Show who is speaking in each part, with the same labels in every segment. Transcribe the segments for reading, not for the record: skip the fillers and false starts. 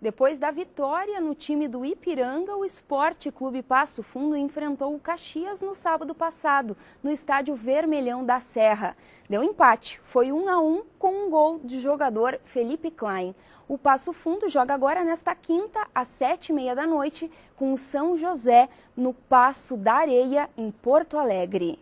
Speaker 1: Depois da vitória no time do Ipiranga, o Esporte Clube Passo Fundo enfrentou o Caxias no sábado passado, no estádio Vermelhão da Serra. Deu empate, foi 1-1 com um gol de jogador Felipe Klein. O Passo Fundo joga agora nesta quinta, às 7h30 da noite, com o São José, no Passo da Areia, em Porto Alegre.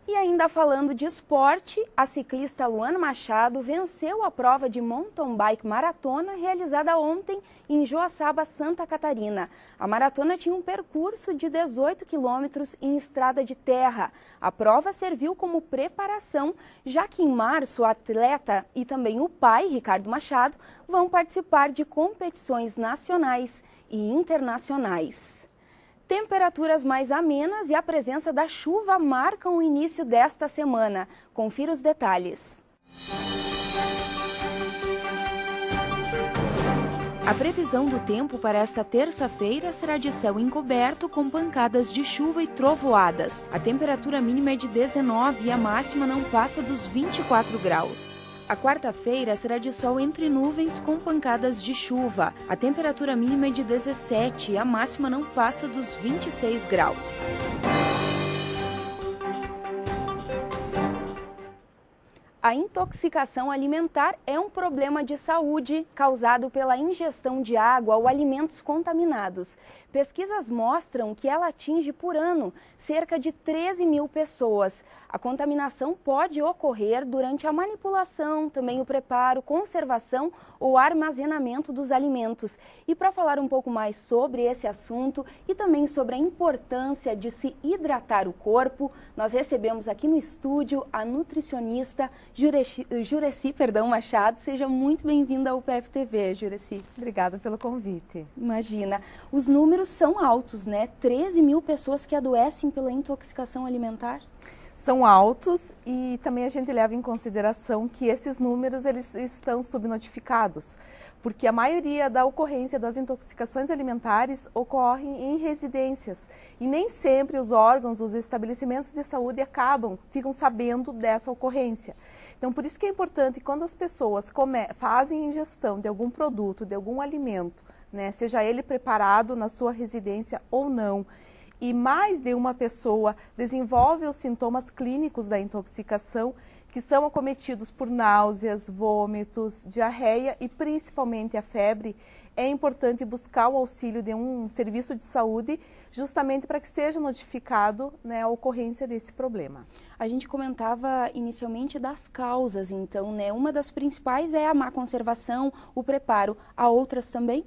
Speaker 1: E ainda falando de esporte, a ciclista Luana Machado venceu a prova de mountain bike maratona realizada ontem em Joaçaba, Santa Catarina. A maratona tinha um percurso de 18 quilômetros em estrada de terra. A prova serviu como preparação, já que em março a atleta e também o pai, Ricardo Machado, vão participar de competições nacionais e internacionais. Temperaturas mais amenas e a presença da chuva marcam o início desta semana. Confira os detalhes. A previsão do tempo para esta terça-feira será de céu encoberto com pancadas de chuva e trovoadas. A temperatura mínima é de 19 e a máxima não passa dos 24 graus. A quarta-feira será de sol entre nuvens com pancadas de chuva. A temperatura mínima é de 17 e a máxima não passa dos 26 graus. A intoxicação alimentar é um problema de saúde causado pela ingestão de água ou alimentos contaminados. Pesquisas mostram que ela atinge por ano cerca de 13 mil pessoas. A contaminação pode ocorrer durante a manipulação, também o preparo, conservação ou armazenamento dos alimentos. E para falar um pouco mais sobre esse assunto e também sobre a importância de se hidratar o corpo, nós recebemos aqui no estúdio a nutricionista Jureci Machado. Seja muito bem-vinda ao PFTV, Jureci.
Speaker 2: Obrigada pelo convite.
Speaker 1: Imagina, os números são altos, né? 13 mil pessoas que adoecem pela intoxicação alimentar.
Speaker 2: São altos e também a gente leva em consideração que esses números eles estão subnotificados, porque a maioria da ocorrência das intoxicações alimentares ocorre em residências e nem sempre os órgãos, os estabelecimentos de saúde ficam sabendo dessa ocorrência. Então, por isso que é importante quando as pessoas fazem ingestão de algum produto, de algum alimento, né, seja ele preparado na sua residência ou não, e mais de uma pessoa desenvolve os sintomas clínicos da intoxicação, que são acometidos por náuseas, vômitos, diarreia e principalmente a febre, é importante buscar o auxílio de um serviço de saúde justamente para que seja notificado, né, a ocorrência desse problema.
Speaker 1: A gente comentava inicialmente das causas, então, né? Uma das principais é a má conservação, o preparo. Há outras também?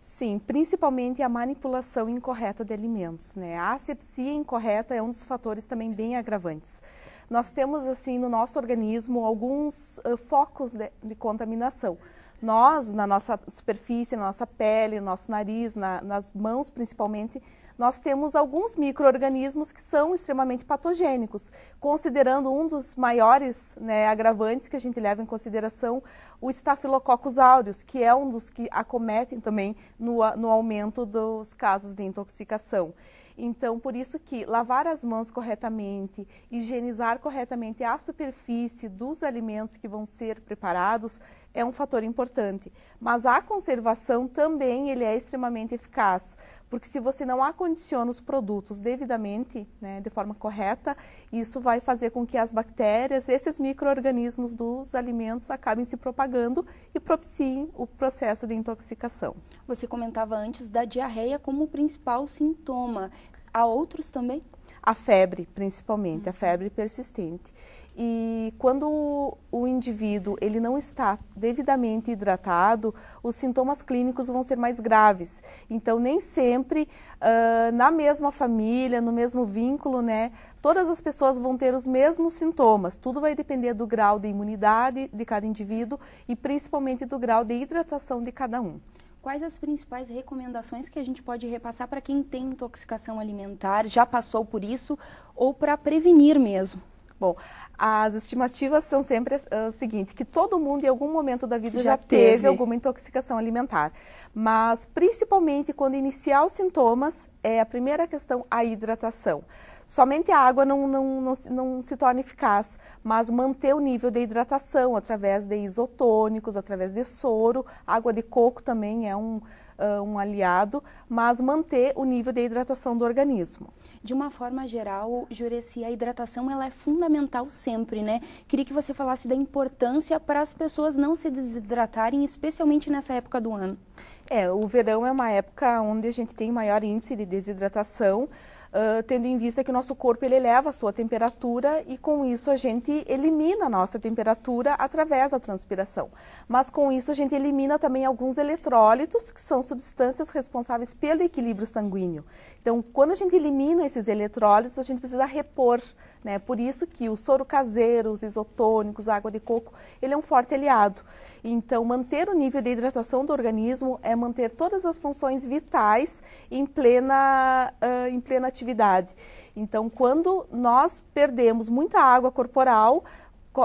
Speaker 2: Sim, principalmente a manipulação incorreta de alimentos, né? A asepsia incorreta é um dos fatores também bem agravantes. Nós temos, assim, no nosso organismo alguns focos de contaminação. Nós, na nossa superfície, na nossa pele, no nosso nariz, nas mãos principalmente, nós temos alguns micro-organismos que são extremamente patogênicos, considerando um dos maiores, né, agravantes que a gente leva em consideração, o Staphylococcus aureus, que é um dos que acometem também no aumento dos casos de intoxicação. Então, por isso que lavar as mãos corretamente, higienizar corretamente a superfície dos alimentos que vão ser preparados é um fator importante. Mas a conservação também ele é extremamente eficaz, porque se você não acondiciona os produtos devidamente, né, de forma correta, isso vai fazer com que as bactérias, esses micro-organismos dos alimentos acabem se propagando e propiciem o processo de intoxicação.
Speaker 1: Você comentava antes da diarreia como o principal sintoma. Há outros também?
Speaker 2: A febre, principalmente, a febre persistente. E quando o indivíduo ele não está devidamente hidratado, os sintomas clínicos vão ser mais graves. Então, nem sempre, na mesma família, no mesmo vínculo, né, todas as pessoas vão ter os mesmos sintomas. Tudo vai depender do grau de imunidade de cada indivíduo e principalmente do grau de hidratação de cada um.
Speaker 1: Quais as principais recomendações que a gente pode repassar para quem tem intoxicação alimentar, já passou por isso, ou para prevenir mesmo?
Speaker 2: Bom, as estimativas são sempre o seguinte, que todo mundo em algum momento da vida já teve alguma intoxicação alimentar. Mas, principalmente, quando iniciar os sintomas, a primeira questão, a hidratação. Somente a água não se torna eficaz, mas manter o nível de hidratação através de isotônicos, através de soro, água de coco também é um aliado, mas manter o nível de hidratação do organismo.
Speaker 1: De uma forma geral, Jureci, a hidratação ela é fundamental sempre, né? Queria que você falasse da importância para as pessoas não se desidratarem, especialmente nessa época do ano.
Speaker 2: O verão é uma época onde a gente tem maior índice de desidratação, tendo em vista que o nosso corpo ele eleva a sua temperatura e com isso a gente elimina a nossa temperatura através da transpiração. Mas com isso a gente elimina também alguns eletrólitos, que são substâncias responsáveis pelo equilíbrio sanguíneo. Então, quando a gente elimina esses eletrólitos, a gente precisa repor, né? Por isso que o soro caseiro, os isotônicos, a água de coco, ele é um forte aliado. Então, manter o nível de hidratação do organismo é manter todas as funções vitais em plena atividade. Então, quando nós perdemos muita água corporal,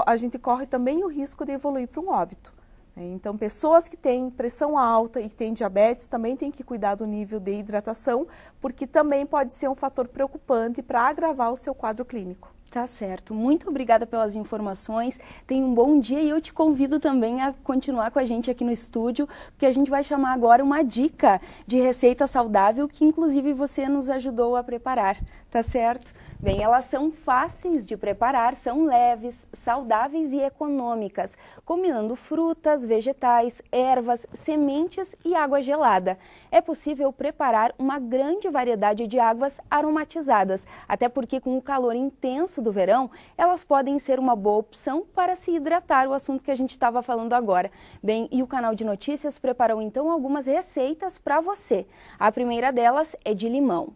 Speaker 2: a gente corre também o risco de evoluir para um óbito. Então, pessoas que têm pressão alta e que têm diabetes também têm que cuidar do nível de hidratação, porque também pode ser um fator preocupante para agravar o seu quadro clínico.
Speaker 1: Tá certo. Muito obrigada pelas informações. Tenha um bom dia e eu te convido também a continuar com a gente aqui no estúdio, porque a gente vai chamar agora uma dica de receita saudável que inclusive você nos ajudou a preparar, tá certo? Bem, elas são fáceis de preparar, são leves, saudáveis e econômicas, combinando frutas, vegetais, ervas, sementes e água gelada. É possível preparar uma grande variedade de águas aromatizadas, até porque com o calor intenso do verão, elas podem ser uma boa opção para se hidratar, o assunto que a gente estava falando agora. Bem, e o canal de notícias preparou então algumas receitas para você. A primeira delas é de limão.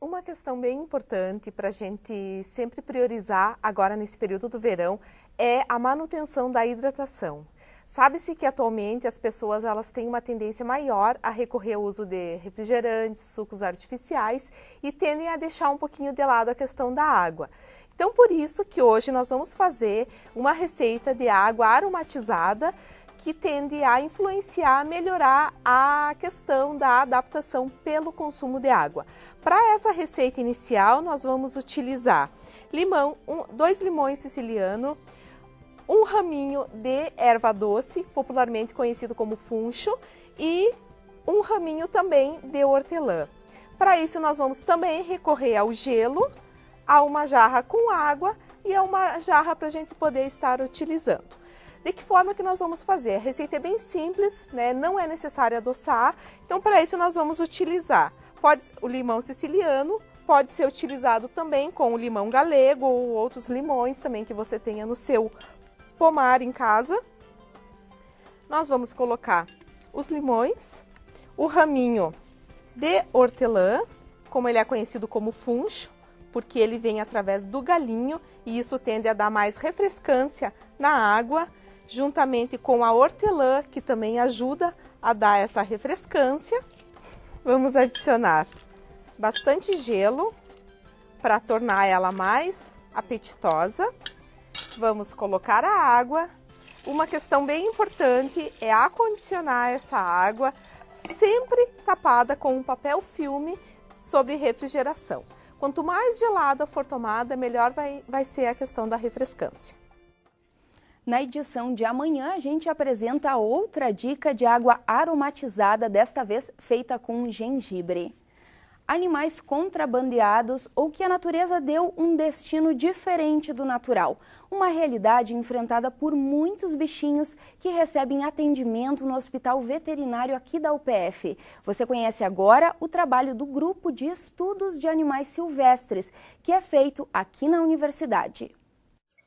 Speaker 2: Uma questão bem importante para a gente sempre priorizar agora nesse período do verão é a manutenção da hidratação. Sabe-se que atualmente as pessoas elas têm uma tendência maior a recorrer ao uso de refrigerantes, sucos artificiais e tendem a deixar um pouquinho de lado a questão da água. Então, por isso que hoje nós vamos fazer uma receita de água aromatizada que tende a influenciar, melhorar a questão da adaptação pelo consumo de água. Para essa receita inicial, nós vamos utilizar limão, 2 limões sicilianos, um raminho de erva doce, popularmente conhecido como funcho, e um raminho também de hortelã. Para isso, nós vamos também recorrer ao gelo, a uma jarra com água e a uma jarra para a gente poder estar utilizando. De que forma que nós vamos fazer? A receita é bem simples, né? Não é necessário adoçar, então para isso nós vamos utilizar o limão siciliano, pode ser utilizado também com o limão galego ou outros limões também que você tenha no seu pomar em casa. Nós vamos colocar os limões, o raminho de hortelã, como ele é conhecido como funcho, porque ele vem através do galinho e isso tende a dar mais refrescância na água, juntamente com a hortelã, que também ajuda a dar essa refrescância. Vamos adicionar bastante gelo para tornar ela mais apetitosa. Vamos colocar a água. Uma questão bem importante é acondicionar essa água, sempre tapada com um papel filme sobre refrigeração. Quanto mais gelada for tomada, melhor vai ser a questão da refrescância.
Speaker 1: Na edição de amanhã, a gente apresenta outra dica de água aromatizada, desta vez feita com gengibre. Animais contrabandeados ou que a natureza deu um destino diferente do natural. Uma realidade enfrentada por muitos bichinhos que recebem atendimento no Hospital Veterinário aqui da UPF. Você conhece agora o trabalho do Grupo de Estudos de Animais Silvestres, que é feito aqui na universidade.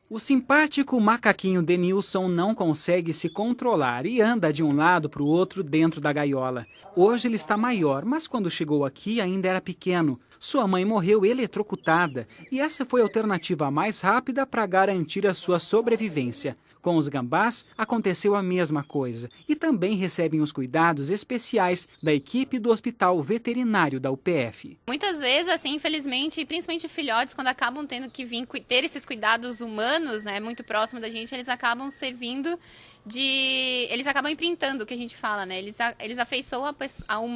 Speaker 3: O simpático macaquinho Denilson não consegue se controlar e anda de um lado para o outro dentro da gaiola. Hoje ele está maior, mas quando chegou aqui ainda era pequeno. Sua mãe morreu eletrocutada e essa foi a alternativa mais rápida para garantir a sua sobrevivência. Com os gambás, aconteceu a mesma coisa e também recebem os cuidados especiais da equipe do Hospital Veterinário da UPF.
Speaker 4: Muitas vezes, assim, infelizmente, principalmente filhotes, quando acabam tendo que vir ter esses cuidados humanos, né, muito próximo da gente, eles acabam servindo eles acabam imprintando o que a gente fala, né? Eles afeiçoam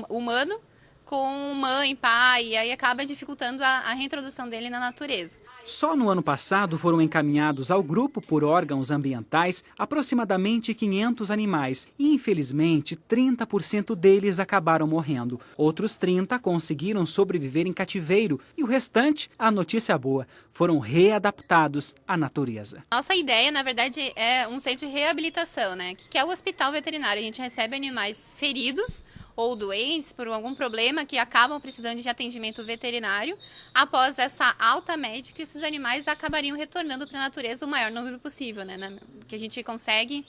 Speaker 4: o humano com mãe, pai, e aí acaba dificultando a reintrodução dele na natureza.
Speaker 3: Só no ano passado foram encaminhados ao grupo por órgãos ambientais aproximadamente 500 animais e, infelizmente, 30% deles acabaram morrendo. Outros 30 conseguiram sobreviver em cativeiro e o restante, a notícia boa, foram readaptados à natureza.
Speaker 4: Nossa ideia, na verdade, é um centro de reabilitação, né? Que é o hospital veterinário. A gente recebe animais feridos ou doentes por algum problema que acabam precisando de atendimento veterinário. Após essa alta médica, esses animais acabariam retornando para a natureza o maior número possível, né? Que a gente consegue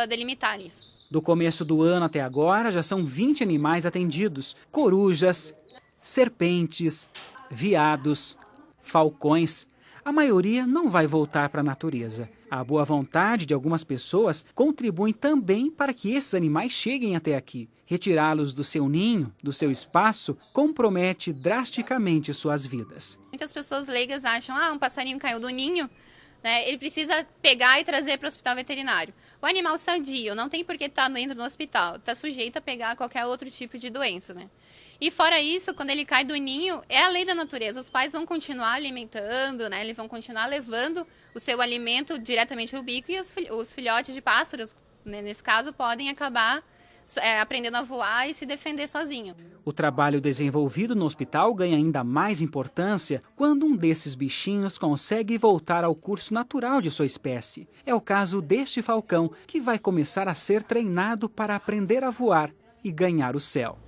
Speaker 4: delimitar isso.
Speaker 3: Do começo do ano até agora, já são 20 animais atendidos: corujas, serpentes, veados, falcões. A maioria não vai voltar para a natureza. A boa vontade de algumas pessoas contribui também para que esses animais cheguem até aqui. Retirá-los do seu ninho, do seu espaço, compromete drasticamente suas vidas.
Speaker 4: Muitas pessoas leigas acham, um passarinho caiu do ninho, né? Ele precisa pegar e trazer para o hospital veterinário. O animal sadio não tem por que estar dentro do hospital, está sujeito a pegar qualquer outro tipo de doença, né? E fora isso, quando ele cai do ninho, é a lei da natureza. Os pais vão continuar alimentando, né? Eles vão continuar levando o seu alimento diretamente ao bico e os filhotes de pássaros, né, nesse caso, podem acabar aprendendo a voar e se defender sozinho.
Speaker 3: O trabalho desenvolvido no hospital ganha ainda mais importância quando um desses bichinhos consegue voltar ao curso natural de sua espécie. É o caso deste falcão, que vai começar a ser treinado para aprender a voar e ganhar o céu.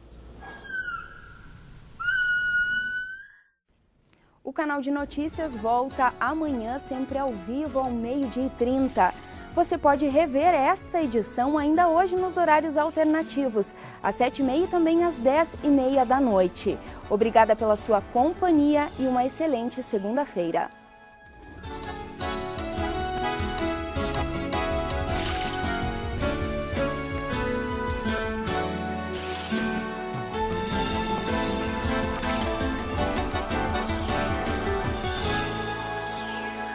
Speaker 1: O canal de notícias volta amanhã, sempre ao vivo, ao 12h30. Você pode rever esta edição ainda hoje nos horários alternativos, às 7h30 e também às 10h30 da noite. Obrigada pela sua companhia e uma excelente segunda-feira.